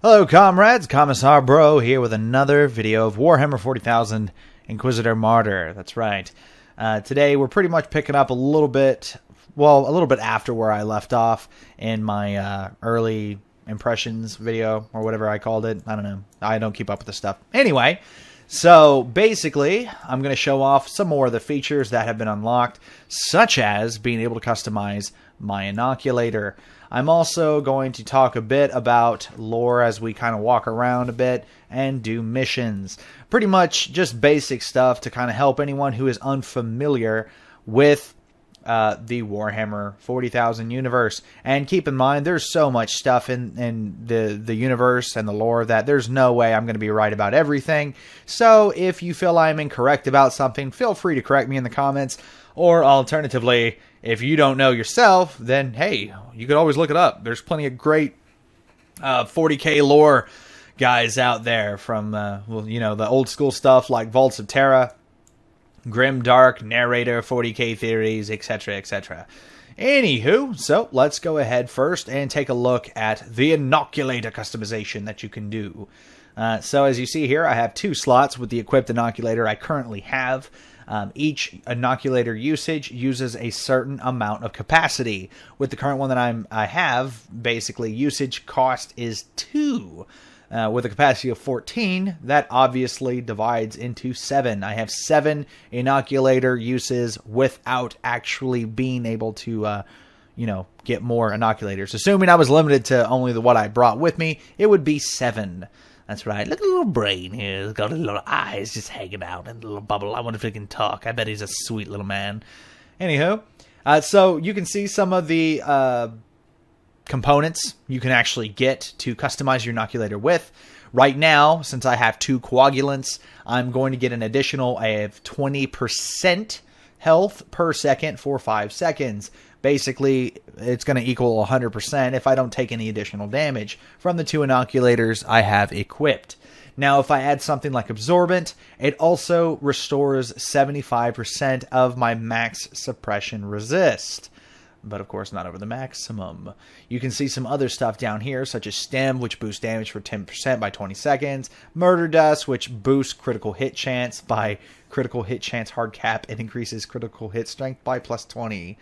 Hello comrades, Commissar Bro here with another video of Warhammer 40,000 Inquisitor Martyr. That's right. Today we're pretty much picking up a little bit after where I left off in my early impressions video, or whatever I called it. I don't know. I don't keep up with this stuff. Anyway, so basically I'm going to show off some more of the features that have been unlocked, such as being able to customize my Inoculator. I'm also going to talk a bit about lore as we kind of walk around a bit and do missions. Pretty much just basic stuff to kind of help anyone who is unfamiliar with the Warhammer 40,000 universe. And keep in mind, there's so much stuff in the universe and the lore that there's no way I'm going to be right about everything. So if you feel I'm incorrect about something, feel free to correct me in the comments. Or alternatively, if you don't know yourself, then hey, you could always look it up. There's plenty of great 40K lore guys out there from, the old school stuff like Vaults of Terra, Grim Dark, Narrator, 40K Theories, etc., etc. Anywho, so let's go ahead first and take a look at the Inoculator customization that you can do. So as you see here, I have 2 slots with the equipped Inoculator I currently have. Each Inoculator usage uses a certain amount of capacity. With the current one that I have, basically usage cost is 2. With a capacity of 14, that obviously divides into 7. I have 7 Inoculator uses without actually being able to, get more Inoculators. Assuming I was limited to only what I brought with me, it would be 7. That's right. Look at the little brain here. He's got his little eyes just hanging out in a little bubble. I wonder if he can talk. I bet he's a sweet little man. Anywho, so you can see some of the components you can actually get to customize your Inoculator with. Right now, since I have 2 coagulants, I'm going to get an additional, I have 20% health per second for 5 seconds. Basically, it's going to equal 100% if I don't take any additional damage from the 2 Inoculators I have equipped. Now, if I add something like Absorbent, it also restores 75% of my max suppression resist. But of course, not over the maximum. You can see some other stuff down here, such as Stem, which boosts damage for 10% by 20 seconds. Murder Dust, which boosts critical hit chance by critical hit chance hard cap and increases critical hit strength by plus 20.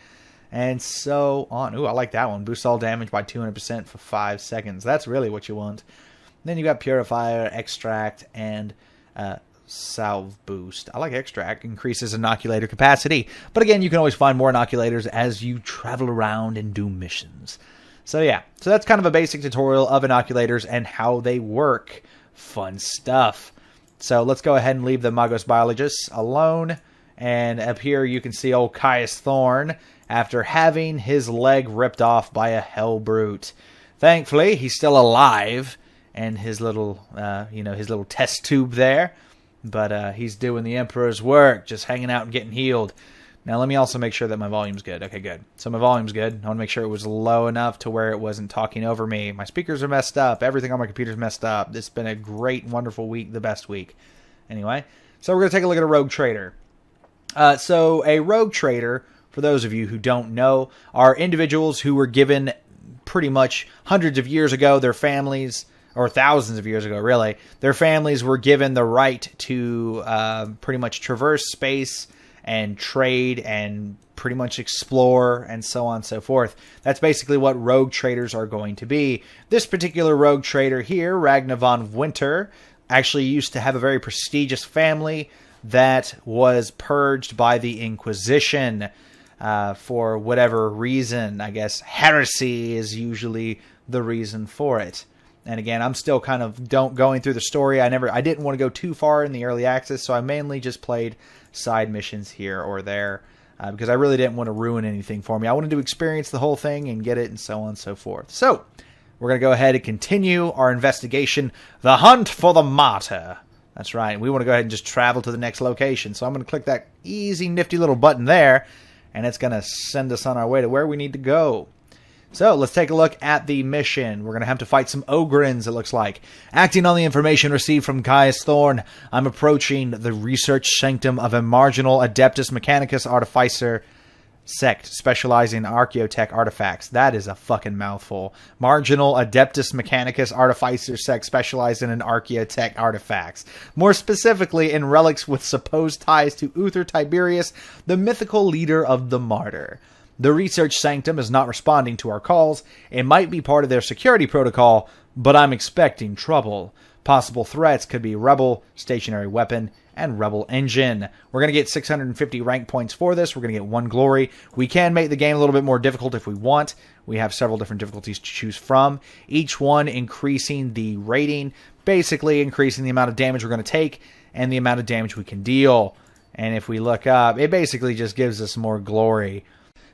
And so on. Ooh, I like that one. Boosts all damage by 200% for 5 seconds. That's really what you want. Then you got Purifier, Extract, and Salve Boost. I like Extract. Increases Inoculator capacity. But again, you can always find more Inoculators as you travel around and do missions. So yeah. So that's kind of a basic tutorial of Inoculators and how they work. Fun stuff. So let's go ahead and leave the Magos Biologists alone. And up here you can see old Caius Thorn after having his leg ripped off by a hell brute. Thankfully, he's still alive and his little, his little test tube there. But he's doing the Emperor's work, just hanging out and getting healed. Now, let me also make sure that my volume's good. Okay, good. So my volume's good. I want to make sure it was low enough to where it wasn't talking over me. My speakers are messed up. Everything on my computer's messed up. It's been a great, wonderful week, the best week. Anyway, so we're going to take a look at a Rogue Trader. So a Rogue Trader, for those of you who don't know, are individuals who were given pretty much hundreds of years ago, their families, or thousands of years ago, really, their families were given the right to pretty much traverse space and trade and pretty much explore and so on and so forth. That's basically what Rogue Traders are going to be. This particular Rogue Trader here, Ragnar von Winter, actually used to have a very prestigious family that was purged by the Inquisition for whatever reason. I guess heresy is usually the reason for it. And again, I'm still kind of going through the story. I didn't want to go too far in the early access, so I mainly just played side missions here or there because I really didn't want to ruin anything for me. I wanted to experience the whole thing and get it and so on and so forth. So we're going to go ahead and continue our investigation, the hunt for the Martyr. That's right. We want to go ahead and just travel to the next location. So I'm going to click that easy, nifty little button there, and it's going to send us on our way to where we need to go. So let's take a look at the mission. We're going to have to fight some Ogrins, it looks like. Acting on the information received from Caius Thorn, I'm approaching the research sanctum of a marginal Adeptus Mechanicus Artificer sect specializing in archaeotech artifacts. That is a fucking mouthful. Marginal Adeptus Mechanicus Artificer sect specializing in archaeotech artifacts. More specifically, in relics with supposed ties to Uther Tiberius, the mythical leader of the Martyr. The research sanctum is not responding to our calls. It might be part of their security protocol, but I'm expecting trouble. Possible threats could be Rebel, Stationary Weapon, and Rebel Engine. We're going to get 650 rank points for this. We're going to get 1 glory. We can make the game a little bit more difficult if we want. We have several different difficulties to choose from. Each one increasing the rating, basically increasing the amount of damage we're going to take and the amount of damage we can deal. And if we look up, it basically just gives us more glory.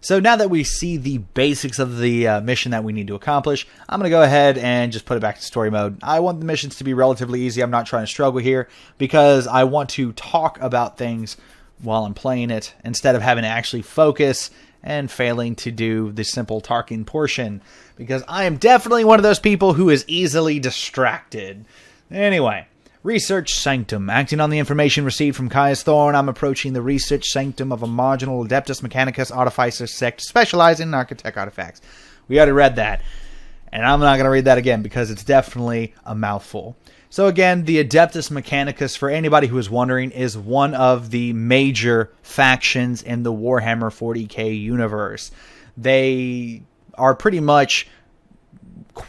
So now that we see the basics of the mission that we need to accomplish, I'm going to go ahead and just put it back to story mode. I want the missions to be relatively easy. I'm not trying to struggle here because I want to talk about things while I'm playing it instead of having to actually focus and failing to do the simple talking portion, because I am definitely one of those people who is easily distracted. Anyway. Research Sanctum. Acting on the information received from Caius Thorn, I'm approaching the Research Sanctum of a marginal Adeptus Mechanicus Artificer sect specializing in architect artifacts. We already read that, and I'm not going to read that again because it's definitely a mouthful. So again, the Adeptus Mechanicus, for anybody who is wondering, is one of the major factions in the Warhammer 40K universe. They are pretty much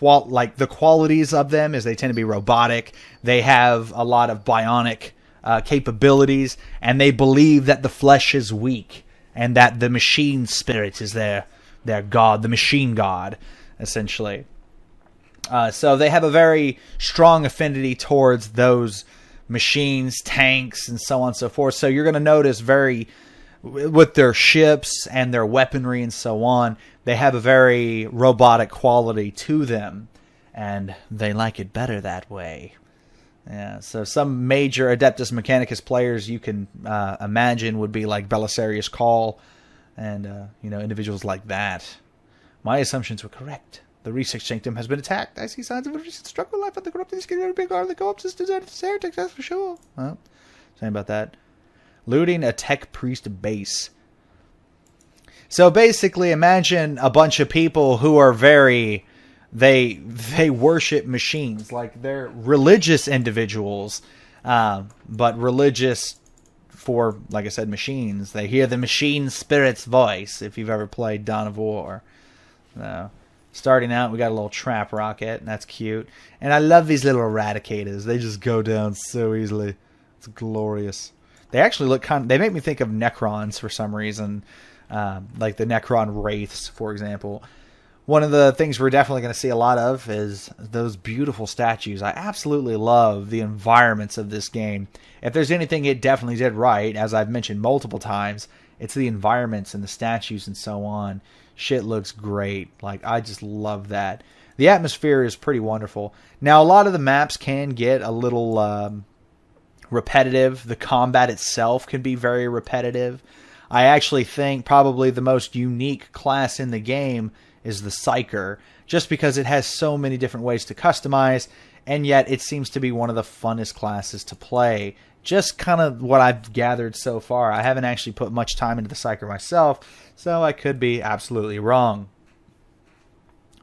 like the qualities of them is they tend to be robotic. They have a lot of bionic capabilities, and they believe that the flesh is weak and that the machine spirit is their god, the machine god, essentially. So they have a very strong affinity towards those machines, tanks, and so on and so forth. So you're going to notice with their ships and their weaponry and so on, they have a very robotic quality to them, and they like it better that way. Yeah, so some major Adeptus Mechanicus players you can imagine would be like Belisarius Cawl and individuals like that. My assumptions were correct. The research sanctum has been attacked. I see signs of a recent struggle. Life at the corrupted is getting a big part of the co-ops is deserted to heretics, that's for sure. Well, saying about that. Looting a tech priest base. So basically, imagine a bunch of people who are they worship machines. Like, they're religious individuals, but religious for, like I said, machines. They hear the machine spirit's voice, if you've ever played Dawn of War. Starting out, we got a little trap rocket, and that's cute. And I love these little eradicators. They just go down so easily. It's glorious. They actually look they make me think of Necrons for some reason. Like the Necron Wraiths, for example. One of the things we're definitely going to see a lot of is those beautiful statues. I absolutely love the environments of this game. If there's anything it definitely did right, as I've mentioned multiple times, it's the environments and the statues and so on. Shit looks great. Like, I just love that. The atmosphere is pretty wonderful. Now, a lot of the maps can get a little repetitive. The combat itself can be very repetitive. I actually think probably the most unique class in the game is the Psyker, just because it has so many different ways to customize, and yet it seems to be one of the funnest classes to play. Just kind of what I've gathered so far. I haven't actually put much time into the Psyker myself, so I could be absolutely wrong.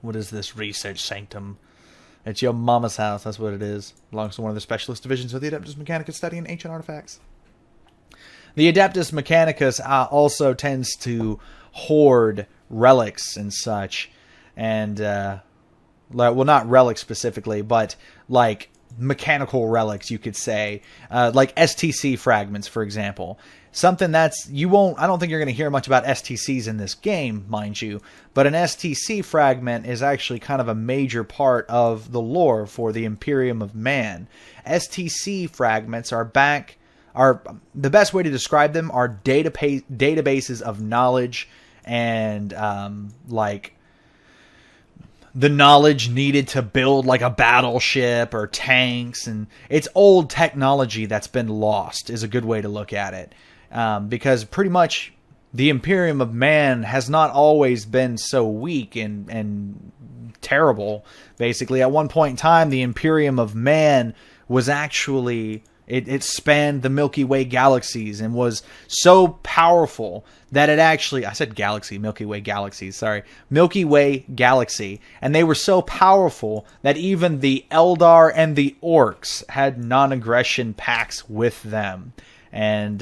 What is this research sanctum? It's your mama's house, that's what it is. Belongs to one of the specialist divisions of the Adeptus Mechanicus studying ancient artifacts. The Adeptus Mechanicus also tends to hoard relics and such. And, well, not relics specifically, but like mechanical relics, you could say. Like STC fragments, for example. Something that's, I don't think you're going to hear much about STCs in this game, mind you. But an STC fragment is actually kind of a major part of the lore for the Imperium of Man. STC fragments are the best way to describe them are databases of knowledge and like the knowledge needed to build like a battleship or tanks, and it's old technology that's been lost is a good way to look at it. Because pretty much the Imperium of Man has not always been so weak and terrible. Basically, at one point in time, the Imperium of Man was actually It spanned the Milky Way galaxies and was so powerful that it actually, I said galaxy, Milky Way galaxies, sorry, Milky Way galaxy. And they were so powerful that even the Eldar and the Orcs had non-aggression pacts with them. And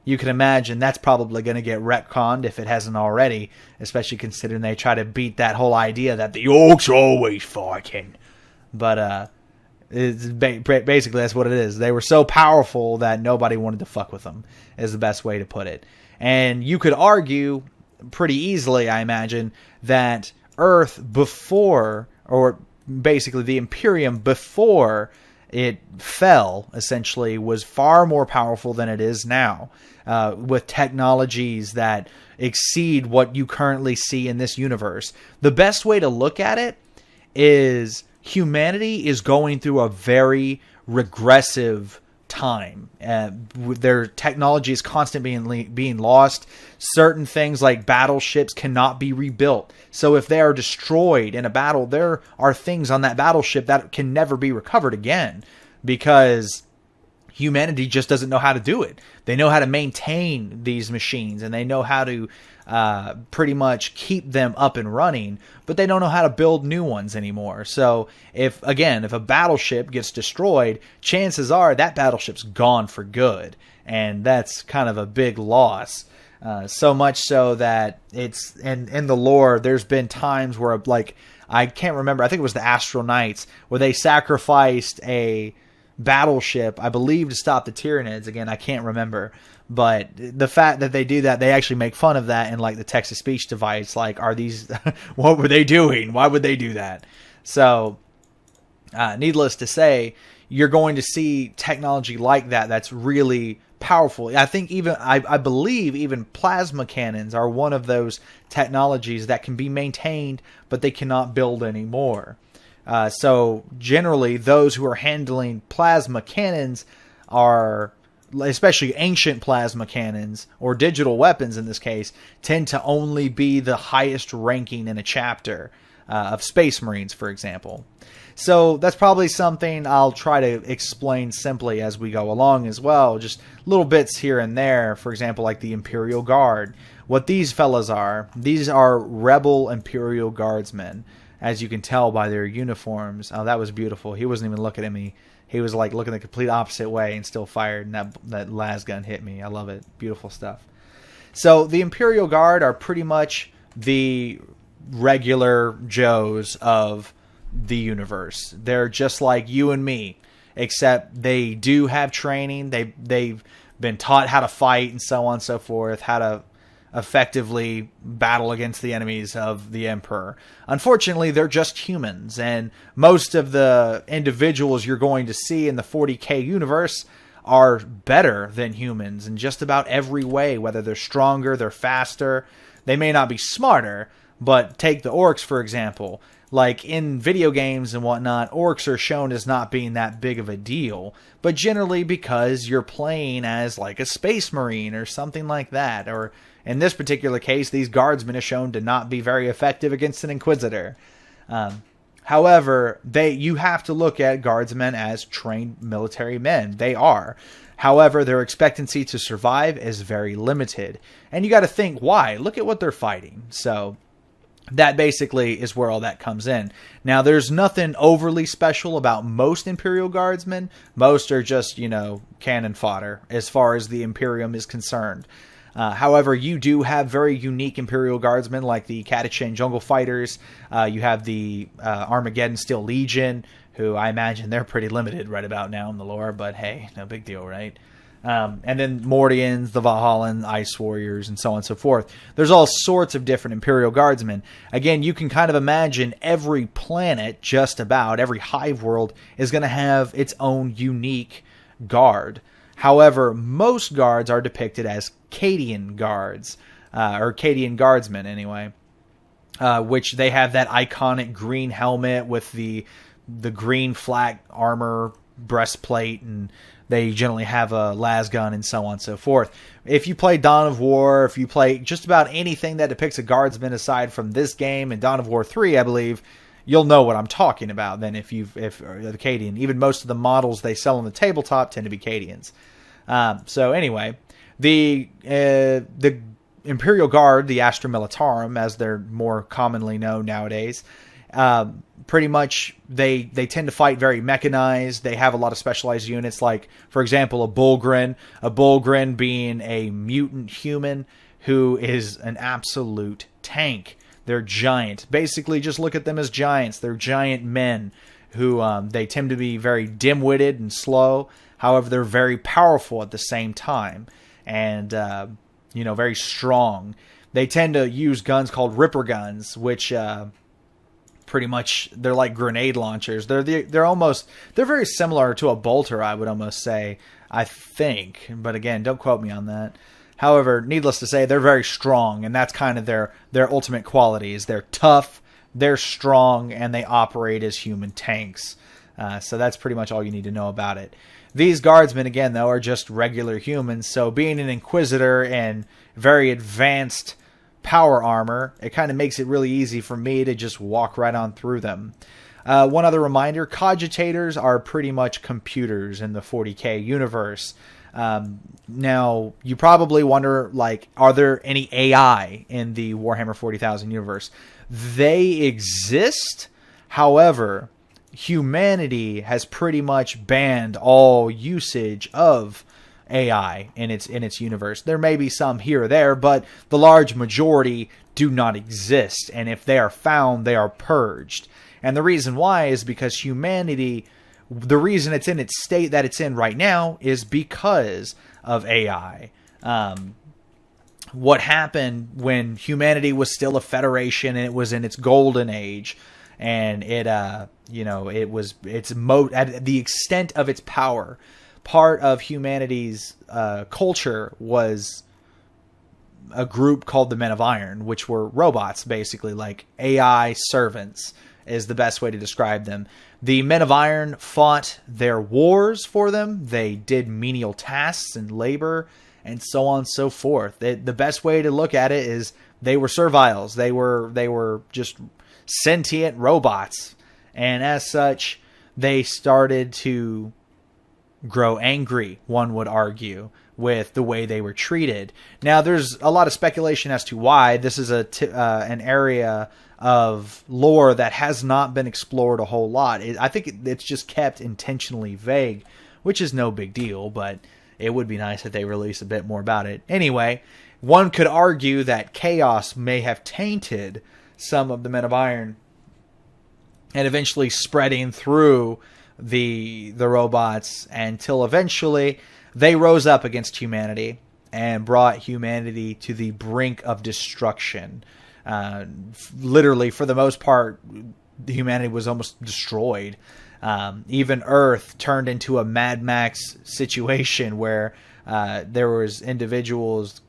you can imagine that's probably going to get retconned if it hasn't already, especially considering they try to beat that whole idea that the Orcs are always fighting. But it's basically that's what it is. They were so powerful that nobody wanted to fuck with them, is the best way to put it. And you could argue pretty easily, I imagine, that Earth before, or basically the Imperium before it fell, essentially, was far more powerful than it is now, with technologies that exceed what you currently see in this universe. The best way to look at it is humanity is going through a very regressive time. Their technology is constantly being lost. Certain things like battleships cannot be rebuilt. So if they are destroyed in a battle, there are things on that battleship that can never be recovered again, because humanity just doesn't know how to do it. They know how to maintain these machines, and they know how to pretty much keep them up and running, but they don't know how to build new ones anymore. So if a battleship gets destroyed, chances are that battleship's gone for good, and that's kind of a big loss. So much so that it's in the lore, there's been times where, like, I can't remember, I think it was the Astral Knights, where they sacrificed a battleship, I believe, to stop the Tyranids. Again, I can't remember. But the fact that they do that, they actually make fun of that in, like, the text-to-speech device. Like, are these... what were they doing? Why would they do that? So, needless to say, you're going to see technology like that that's really powerful. I think even... I believe even plasma cannons are one of those technologies that can be maintained, but they cannot build anymore. So, generally, those who are handling plasma cannons are... especially ancient plasma cannons, or digital weapons in this case, tend to only be the highest ranking in a chapter of Space Marines, for example. So that's probably something I'll try to explain simply as we go along as well. Just little bits here and there. For example, like the Imperial Guard. What these fellas are, these are Rebel Imperial Guardsmen, as you can tell by their uniforms. Oh, that was beautiful. He wasn't even looking at me. He was like looking the complete opposite way and still fired, and that las gun hit me. I love it. Beautiful stuff. So the Imperial Guard are pretty much the regular Joes of the universe. They're just like you and me, except they do have training. They've been taught how to fight and so on and so forth, how to effectively battle against the enemies of the Emperor. Unfortunately, they're just humans, and most of the individuals you're going to see in the 40K universe are better than humans in just about every way, whether they're stronger, they're faster. They may not be smarter, but take the Orcs, for example. Like in video games and whatnot, Orcs are shown as not being that big of a deal, but generally because you're playing as like a Space Marine or something like that, or in this particular case, these guardsmen are shown to not be very effective against an Inquisitor. However, you have to look at guardsmen as trained military men. They are. However, their expectancy to survive is very limited. And you got to think, why? Look at what they're fighting. So that basically is where all that comes in. Now, there's nothing overly special about most Imperial Guardsmen. Most are just, cannon fodder as far as the Imperium is concerned. However, you do have very unique Imperial Guardsmen like the Catachan Jungle Fighters. You have the Armageddon Steel Legion, who I imagine they're pretty limited right about now in the lore, but hey, no big deal, right? And then Mordians, the Valhallan, Ice Warriors, and so on and so forth. There's all sorts of different Imperial Guardsmen. Again, you can kind of imagine every planet, just about, every hive world, is going to have its own unique guard. However, most guards are depicted as Cadian guards, or Cadian guardsmen anyway, which they have that iconic green helmet with the green flak armor breastplate, and they generally have a las gun and so on and so forth. If you play Dawn of War, if you play just about anything that depicts a guardsman aside from this game and Dawn of War 3, I believe, you'll know what I'm talking about. Then if the Cadian, even most of the models they sell on the tabletop tend to be Cadians. So anyway, the Imperial Guard, the Astra Militarum, as they're more commonly known nowadays, pretty much they tend to fight very mechanized. They have a lot of specialized units, like, for example, a Bullgrin being a mutant human who is an absolute tank. They're giant. Basically, just look at them as giants. They're giant men who they tend to be very dim-witted and slow. However, they're very powerful at the same time, and very strong. They tend to use guns called Ripper guns, which pretty much they're like grenade launchers. They're very similar to a bolter, I would almost say, I think. But again, don't quote me on that. However, needless to say, they're very strong, and that's kind of their ultimate qualities. They're tough, they're strong, and they operate as human tanks. So that's pretty much all you need to know about it. These guardsmen, again, though, are just regular humans, so being an Inquisitor and very advanced power armor, it kind of makes it really easy for me to just walk right on through them. One other reminder, cogitators are pretty much computers in the 40K universe. Now, you probably wonder, like, are there any AI in the Warhammer 40,000 universe? They exist. However, humanity has pretty much banned all usage of AI in its universe. There may be some here or there, but the large majority do not exist. And if they are found, they are purged. And the reason why is because humanity, the reason it's in its state that it's in right now is because of AI. What happened when humanity was still a federation and it was in its golden age, and it was at the extent of its power. Part of humanity's culture was a group called the Men of Iron, which were robots, basically, like AI servants is the best way to describe them. The Men of Iron fought their wars for them. They did menial tasks and labor and so on and so forth. The best way to look at it is they were serviles. They were just sentient robots. And as such, they started to grow angry, one would argue, with the way they were treated. Now, there's a lot of speculation as to why. This is an area of lore that has not been explored a whole lot. I think it's just kept intentionally vague, which is no big deal, but it would be nice if they release a bit more about it. Anyway, one could argue that chaos may have tainted some of the Men of Iron and eventually spreading through the robots until eventually they rose up against humanity and brought humanity to the brink of destruction. Literally, for the most part, humanity was almost destroyed. Even Earth turned into a Mad Max situation where there was individuals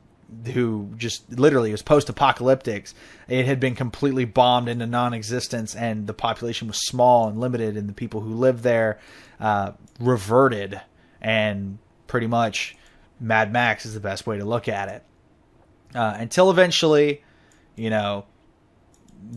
who just literally, it was post-apocalyptic. It had been completely bombed into non-existence, and the population was small and limited, and the people who lived there reverted, and pretty much Mad Max is the best way to look at it. Until eventually, the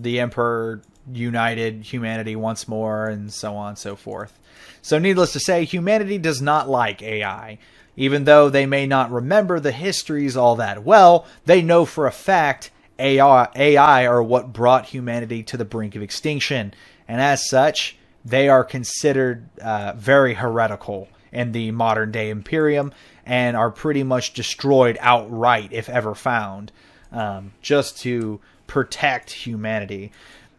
Emperor united humanity once more, and so on and so forth. So needless to say, humanity does not like AI. Even though they may not remember the histories all that well, they know for a fact AI are what brought humanity to the brink of extinction. And as such, they are considered very heretical in the modern day Imperium and are pretty much destroyed outright if ever found, just to protect humanity.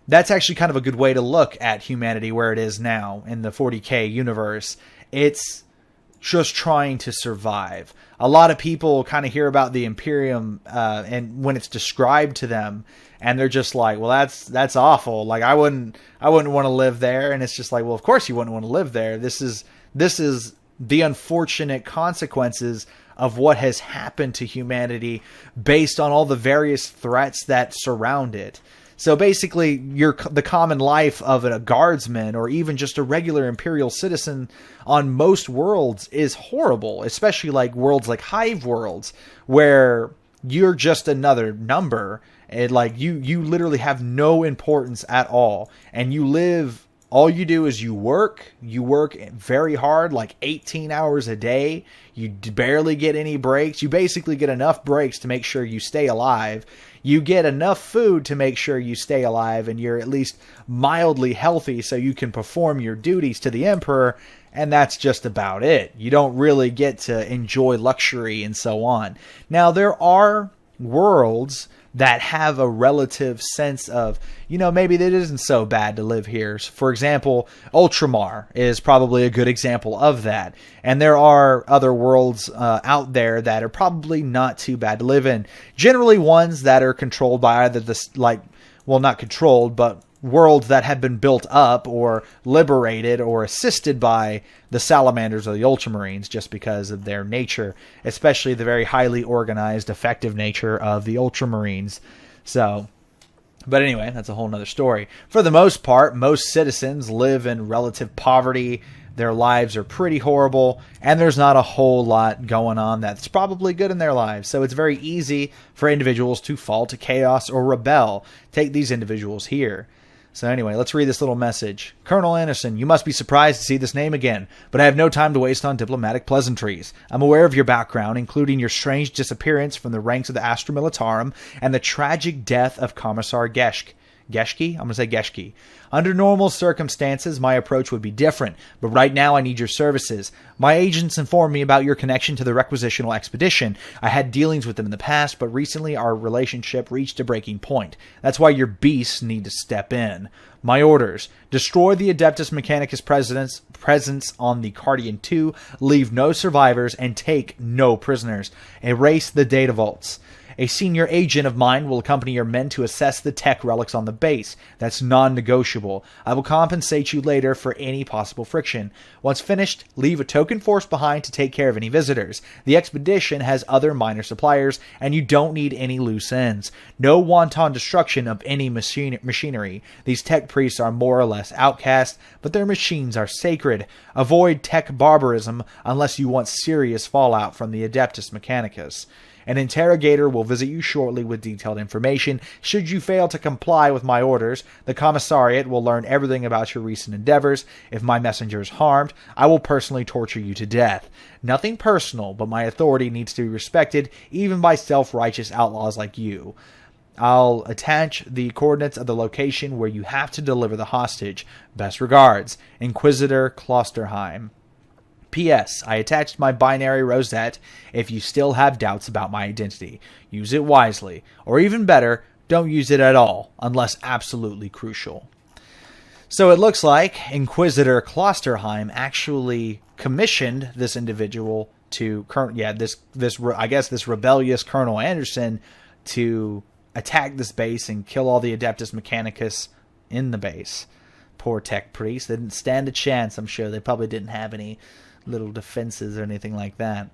That's actually kind of a good way to look at humanity where it is now in the 40K universe. It's just trying to survive. A lot of people kind of hear about the Imperium and when it's described to them, and they're just like, well, that's awful. Like, I wouldn't want to live there. And it's just like, well, of course you wouldn't want to live there. This is the unfortunate consequences of what has happened to humanity based on all the various threats that surround it. So basically, the common life of a guardsman or even just a regular Imperial citizen on most worlds is horrible, especially like worlds like Hive worlds, where you're just another number It, like, you literally have no importance at all, and you live. All you do is you work very hard, like 18 hours a day. You barely get any breaks. You basically get enough breaks to make sure you stay alive. You get enough food to make sure you stay alive and you're at least mildly healthy so you can perform your duties to the Emperor, and that's just about it. You don't really get to enjoy luxury and so on. Now, there are worlds that have a relative sense of, maybe it isn't so bad to live here. For example, Ultramar is probably a good example of that. And there are other worlds out there that are probably not too bad to live in. Generally ones that are controlled by either not controlled, but worlds that have been built up or liberated or assisted by the salamanders or the ultramarines, just because of their nature, especially the very highly organized, effective nature of the ultramarines. But anyway, that's a whole nother story. For the most part, most citizens live in relative poverty. Their lives are pretty horrible, and there's not a whole lot going on that's probably good in their lives. So it's very easy for individuals to fall to chaos or rebel. Take these individuals here. So anyway, let's read this little message. Colonel Anderson, you must be surprised to see this name again, but I have no time to waste on diplomatic pleasantries. I'm aware of your background, including your strange disappearance from the ranks of the Astra Militarum and the tragic death of Commissar Geschke. Geschke? I'm going to say Geschke. Under normal circumstances, my approach would be different, but right now I need your services. My agents informed me about your connection to the requisitional expedition. I had dealings with them in the past, but recently our relationship reached a breaking point. That's why your beasts need to step in. My orders: destroy the Adeptus Mechanicus presence on the Cardian 2, leave no survivors, and take no prisoners. Erase the data vaults. A senior agent of mine will accompany your men to assess the tech relics on the base. That's non-negotiable. I will compensate you later for any possible friction. Once finished, leave a token force behind to take care of any visitors. The expedition has other minor suppliers, and you don't need any loose ends. No wanton destruction of any machinery. These tech priests are more or less outcast, but their machines are sacred. Avoid tech barbarism unless you want serious fallout from the Adeptus Mechanicus. An interrogator will visit you shortly with detailed information. Should you fail to comply with my orders, the commissariat will learn everything about your recent endeavors. If my messenger is harmed, I will personally torture you to death. Nothing personal, but my authority needs to be respected, even by self-righteous outlaws like you. I'll attach the coordinates of the location where you have to deliver the hostage. Best regards, Inquisitor Klosterheim. P.S. I attached my binary rosette if you still have doubts about my identity. Use it wisely. Or even better, don't use it at all, unless absolutely crucial. So it looks like Inquisitor Klosterheim actually commissioned this individual to, this rebellious Colonel Anderson to attack this base and kill all the Adeptus Mechanicus in the base. Poor tech priests. They didn't stand a chance, I'm sure. They probably didn't have any little defenses or anything like that.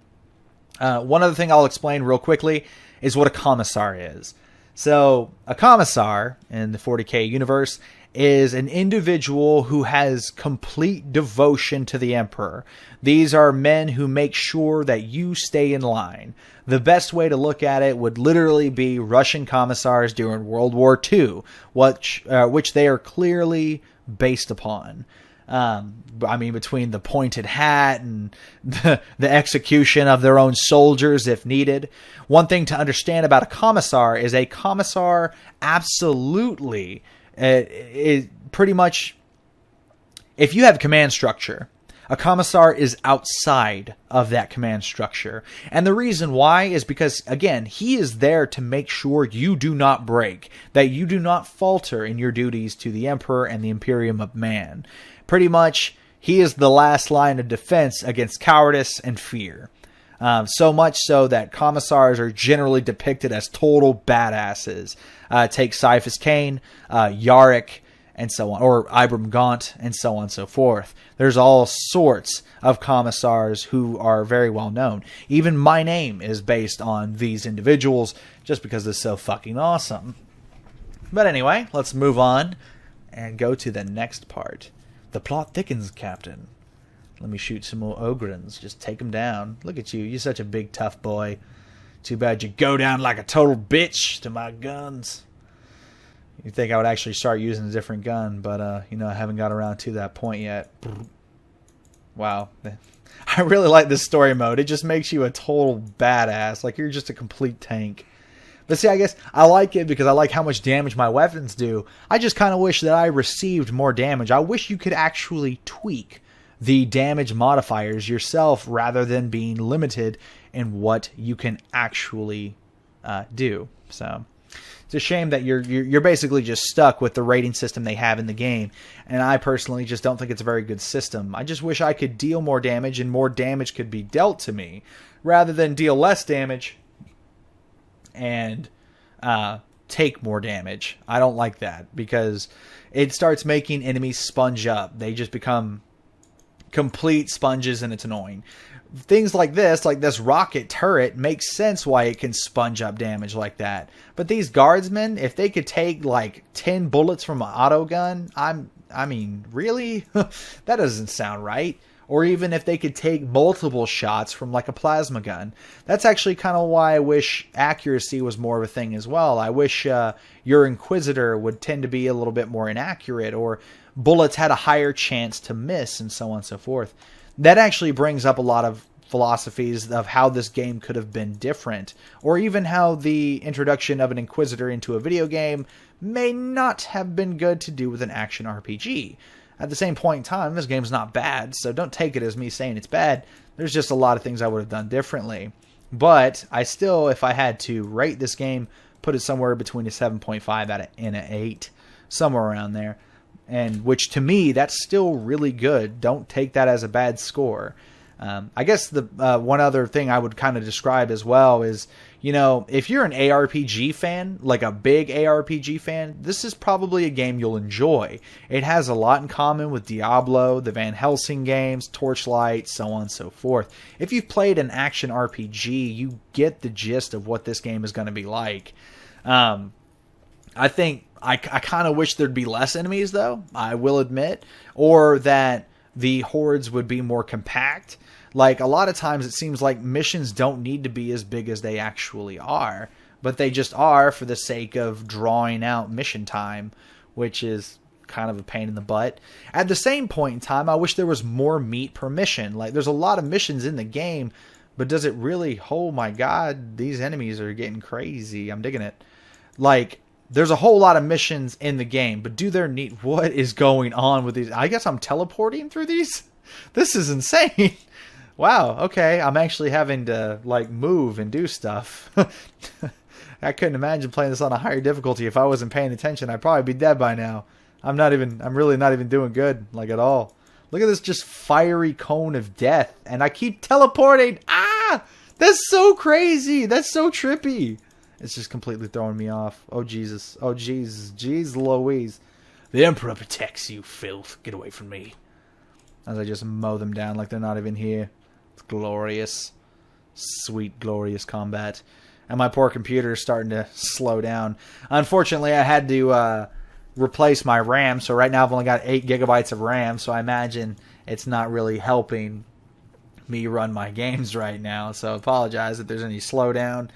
One other thing I'll explain real quickly is what a Commissar is. So a Commissar in the 40K universe is an individual who has complete devotion to the Emperor. These are men who make sure that you stay in line. The best way to look at it would literally be Russian commissars during World War II, which they are clearly based upon. Between the pointed hat and the execution of their own soldiers if needed. One thing to understand about a commissar is a commissar absolutely is pretty much, if you have command structure, a commissar is outside of that command structure. And the reason why is because, again, he is there to make sure you do not break, that you do not falter in your duties to the Emperor and the Imperium of Man. Pretty much, he is the last line of defense against cowardice and fear. So much so that commissars are generally depicted as total badasses. Take Cyphus Cain, Yarick, and so on, or Ibram Gaunt, and so on and so forth. There's all sorts of commissars who are very well known. Even my name is based on these individuals, just because it's so fucking awesome. But anyway, let's move on and go to the next part. The plot thickens, Captain. Let me shoot some more Ogrins. Just take them down. Look at you. You're such a big, tough boy. Too bad you go down like a total bitch to my guns. You think I would actually start using a different gun, but, you know, I haven't got around to that point yet. Wow. I really like this story mode. It just makes you a total badass. Like, you're just a complete tank. But see, I guess I like it because I like how much damage my weapons do. I just kind of wish that I received more damage. I wish you could actually tweak the damage modifiers yourself rather than being limited in what you can actually do. So it's a shame that you're basically just stuck with the rating system they have in the game, and I personally just don't think it's a very good system. I just wish I could deal more damage and more damage could be dealt to me rather than deal less damage and take more damage. I don't like that because it starts making enemies sponge up. They just become complete sponges and it's annoying. Things like this rocket turret, makes sense why it can sponge up damage like that. But these guardsmen, if they could take like 10 bullets from an auto gun, I mean, really? That doesn't sound right. Or even if they could take multiple shots from like a plasma gun. That's actually kind of why I wish accuracy was more of a thing as well. I wish your Inquisitor would tend to be a little bit more inaccurate, or bullets had a higher chance to miss, and so on and so forth. That actually brings up a lot of philosophies of how this game could have been different, or even how the introduction of an Inquisitor into a video game may not have been good to do with an action RPG. At the same point in time, this game's not bad, so don't take it as me saying it's bad. There's just a lot of things I would have done differently. But I still, if I had to rate this game, put it somewhere between a 7.5 and an 8, somewhere around there. And which to me, that's still really good. Don't take that as a bad score. I guess the one other thing I would kind of describe as well is, you know, if you're an ARPG fan, like a big ARPG fan, this is probably a game you'll enjoy. It has a lot in common with Diablo, the Van Helsing games, Torchlight, so on and so forth. If you've played an action RPG, you get the gist of what this game is going to be like. I think I kind of wish there'd be less enemies, though, I will admit, or that the hordes would be more compact. Like, a lot of times it seems like missions don't need to be as big as they actually are, but they just are for the sake of drawing out mission time, which is kind of a pain in the butt. At the same point in time, I wish there was more meat per mission. Like, there's a lot of missions in the game, but does it really... Oh my god, these enemies are getting crazy. I'm digging it. Like, there's a whole lot of missions in the game, but do they need... What is going on with these? I guess I'm teleporting through these? This is insane. Wow, okay, I'm actually having to, like, move and do stuff. I couldn't imagine playing this on a higher difficulty. If I wasn't paying attention, I'd probably be dead by now. I'm really not even doing good, like, at all. Look at this just fiery cone of death, and I keep teleporting! Ah! That's so crazy! That's so trippy! It's just completely throwing me off. Oh, Jesus. Oh, Jesus. Jeez Louise. The Emperor protects you, filth. Get away from me. As I just mow them down like they're not even here. It's glorious. Sweet, glorious combat. And my poor computer is starting to slow down. Unfortunately, I had to replace my RAM. So right now I've only got 8 gigabytes of RAM. So I imagine it's not really helping me run my games right now. So I apologize if there's any slowdown.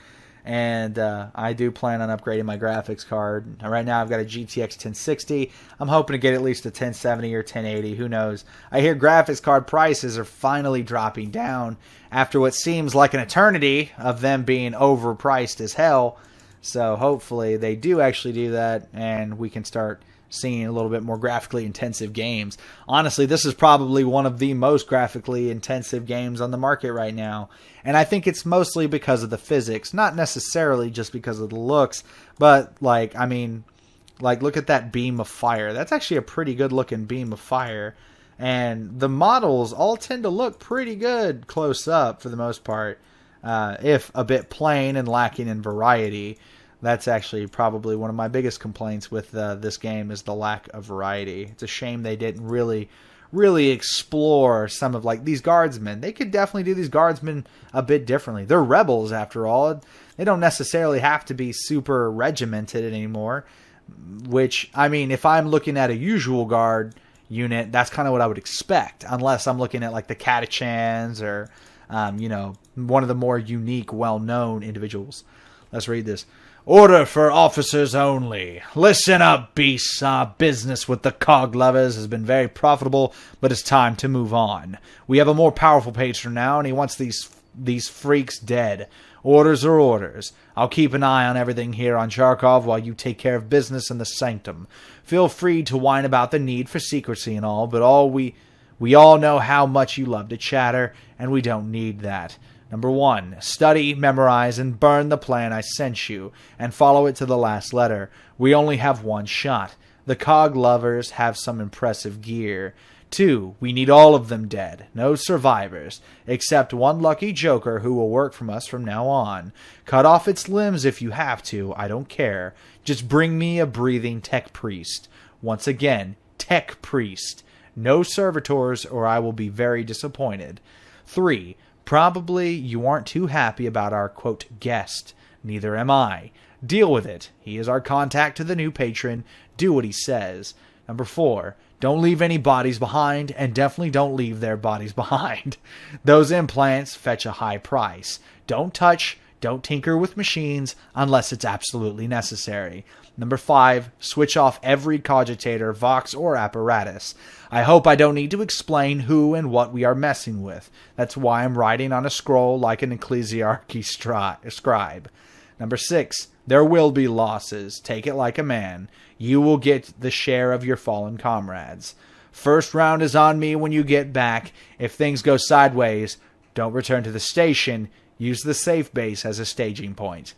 And I do plan on upgrading my graphics card. Right now I've got a GTX 1060. I'm hoping to get at least a 1070 or 1080. Who knows? I hear graphics card prices are finally dropping down after what seems like an eternity of them being overpriced as hell. So hopefully they do actually do that and we can start seeing a little bit more graphically intensive games. Honestly, this is probably one of the most graphically intensive games on the market right now. And I think it's mostly because of the physics, not necessarily just because of the looks, but like, I mean, like look at that beam of fire. That's actually a pretty good looking beam of fire. And the models all tend to look pretty good close up for the most part, if a bit plain and lacking in variety. That's actually probably one of my biggest complaints with this game is the lack of variety. It's a shame they didn't really explore some of like these guardsmen. They could definitely do these guardsmen a bit differently. They're rebels after all. They don't necessarily have to be super regimented anymore. Which, I mean, if I'm looking at a usual guard unit, that's kind of what I would expect. Unless I'm looking at like the Catachans or, you know, one of the more unique, well-known individuals. Let's read this. Order for officers only. Listen up, beasts. Our business with the cog lovers has been very profitable, but it's time to move on. We have a more powerful patron now, and he wants these freaks dead. Orders are orders. I'll keep an eye on everything here on Charkov while you take care of business in the sanctum. Feel free to whine about the need for secrecy and all, but we all know how much you love to chatter, and we don't need that. Number 1, study, memorize, and burn the plan I sent you, and follow it to the last letter. We only have one shot. The cog lovers have some impressive gear. 2, we need all of them dead. No survivors, except one lucky joker who will work from us from now on. Cut off its limbs if you have to, I don't care. Just bring me a breathing tech priest. Once again, tech priest. No servitors or I will be very disappointed. 3, probably you aren't too happy about our, quote, guest. Neither am I. Deal with it. He is our contact to the new patron. Do what he says. Number 4, don't leave any bodies behind, and definitely don't leave their bodies behind. Those implants fetch a high price. Don't touch, don't tinker with machines unless it's absolutely necessary. Number 5, switch off every cogitator, vox, or apparatus. I hope I don't need to explain who and what we are messing with. That's why I'm writing on a scroll like an ecclesiarchy scribe. Number 6, there will be losses. Take it like a man. You will get the share of your fallen comrades. First round is on me when you get back. If things go sideways, don't return to the station. Use the safe base as a staging point.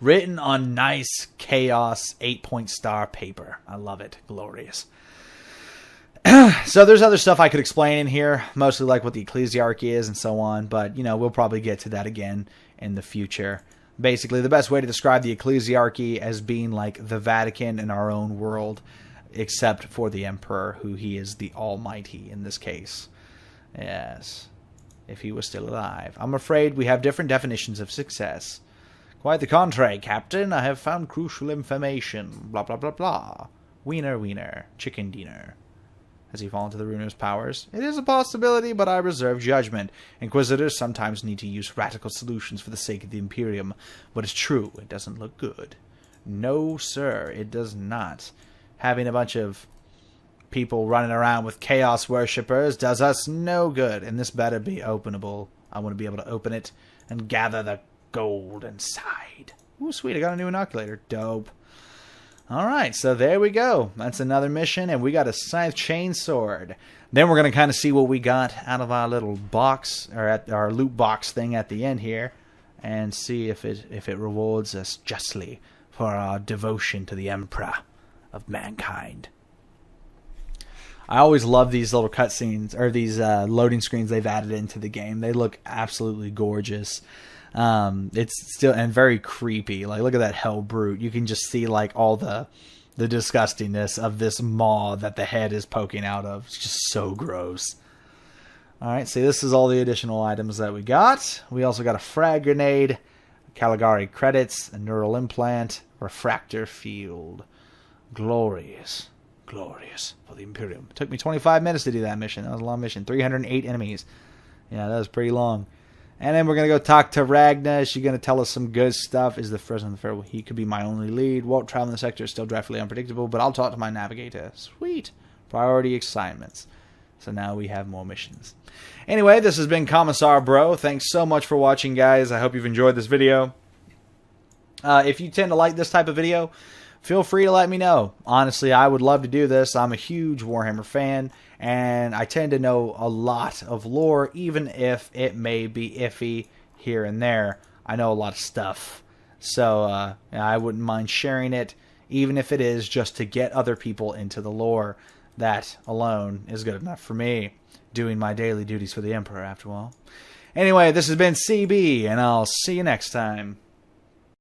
Written on nice chaos 8-point star paper. I love it. Glorious. So there's other stuff I could explain in here, mostly like what the ecclesiarchy is and so on, but, we'll probably get to that again in the future. Basically, the best way to describe the ecclesiarchy as being like the Vatican in our own world, except for the emperor, who he is the almighty in this case. Yes, if he was still alive. I'm afraid we have different definitions of success. Quite the contrary, Captain. I have found crucial information. Blah, blah, blah, blah. Wiener, wiener. Chicken dinner. Has he fallen to the ruiner's powers? It is a possibility, but I reserve judgment. Inquisitors sometimes need to use radical solutions for the sake of the Imperium. But it's true, it doesn't look good. No, sir, it does not. Having a bunch of people running around with chaos worshippers does us no good, and this better be openable. I want to be able to open it and gather the gold inside. Ooh, sweet, I got a new inoculator. Dope. Alright, so there we go. That's another mission, and we got a scythe chainsword. Then we're going to kind of see what we got out of our little box, or at our loot box thing at the end here, and see if it rewards us justly for our devotion to the Emperor of mankind. I always love these little cutscenes, or these loading screens they've added into the game. They look absolutely gorgeous. It's still, and very creepy. Like, look at that hell brute. You can just see like all the disgustingness of this maw that the head is poking out of. It's just so gross. Alright, so this is all the additional items that we got. We also got a frag grenade, Caligari credits, a neural implant, refractor field. Glorious. Glorious for the Imperium. It took me 25 minutes to do that mission. That was a long mission. 308 enemies. Yeah, that was pretty long. And then we're going to go talk to Ragna. She's going to tell us some good stuff. Is the first one fair? He could be my only lead. Won't travel in the sector is still dreadfully unpredictable, but I'll talk to my navigator. Sweet. Priority assignments. So now we have more missions. Anyway, this has been Commissar Bro. Thanks so much for watching, guys. I hope you've enjoyed this video. If you tend to like this type of video, feel free to let me know. Honestly, I would love to do this. I'm a huge Warhammer fan, and I tend to know a lot of lore, even if it may be iffy here and there. I know a lot of stuff. So I wouldn't mind sharing it, even if it is just to get other people into the lore. That alone is good enough for me, doing my daily duties for the Emperor, after all. Anyway, this has been CB, and I'll see you next time.